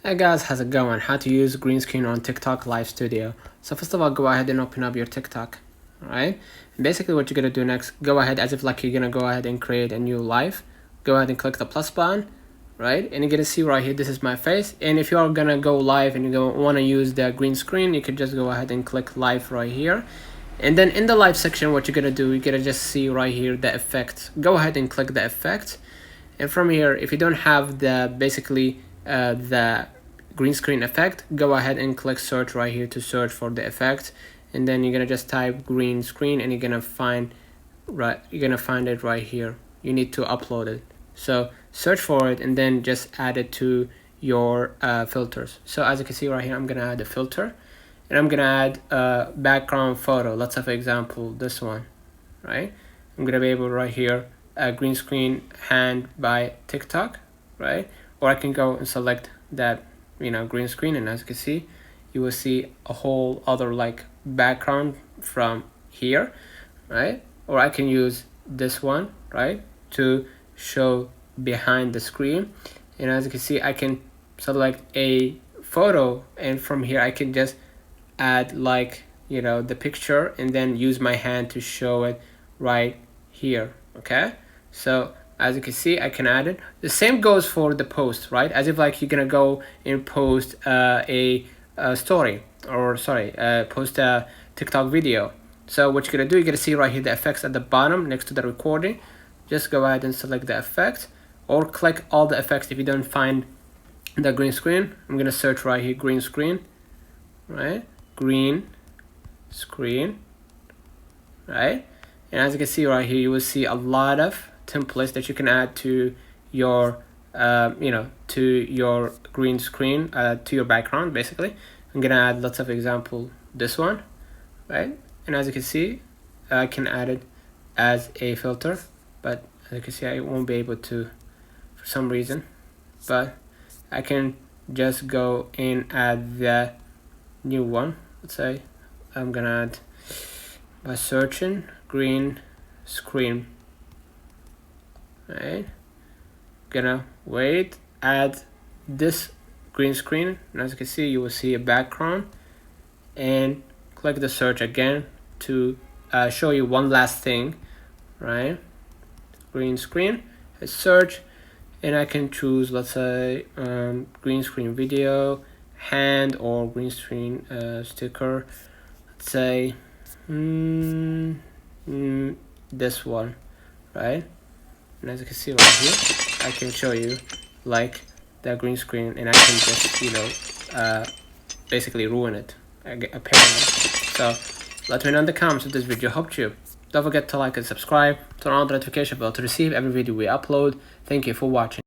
Hey guys, how's it going? How to use green screen on TikTok Live Studio. So first of all, go ahead and open up your TikTok, alright? Basically what you're gonna do next, go ahead as if like you're gonna go ahead and create a new live. Go ahead and click the plus button, right? And you're gonna see right here, this is my face. And if you're gonna go live and you wanna use the green screen, you can just go ahead and click live right here. And then in the live section, what you're gonna do, you're gonna just see right here the effect. Go ahead and click the effect. And from here, if you don't have the the green screen effect, go ahead and click search right here to search for the effect, and then you're gonna just type green screen and you're gonna find it right here. You need to upload it, so search for it and then just add it to your filters. So as you can see right here, I'm gonna add a filter and I'm gonna add a background photo. Let's have an example, this one, right? I'm gonna be able right here, green screen hand by TikTok, right? Or I can go and select that green screen, and as you can see, you will see a whole other like background from here, right? Or I can use this one, right, to show behind the screen. And as you can see, I can select a photo, and from here I can just add like the picture and then use my hand to show it right here. Okay, so as you can see, I can add it. The same goes for the post, right? As if like you're gonna go and post a story, or sorry, post a TikTok video. So what you're gonna do, you're gonna see right here the effects at the bottom next to the recording. Just go ahead and select the effect, or click all the effects if you don't find the green screen. I'm gonna search right here, green screen, right? Green screen, right? And as you can see right here, you will see a lot of templates that you can add to your to your green screen, to your background. Basically, I'm gonna add lots of example, this one, right? And as you can see, I can add it as a filter, but as you can see, I won't be able to for some reason, but I can just go and add the new one. Let's say I'm gonna add by searching green screen, right? Gonna wait, add this green screen, and as you can see, you will see a background, and click the search again to show you one last thing, right? Green screen, I search, and I can choose, let's say, green screen video, hand, or green screen sticker. Let's say this one, right? And as you can see right here, I can show you like the green screen, and I can just basically ruin it apparently. So let me know in the comments if this video helped you. Don't forget to like and subscribe, turn on the notification bell to receive every video we upload. Thank you for watching.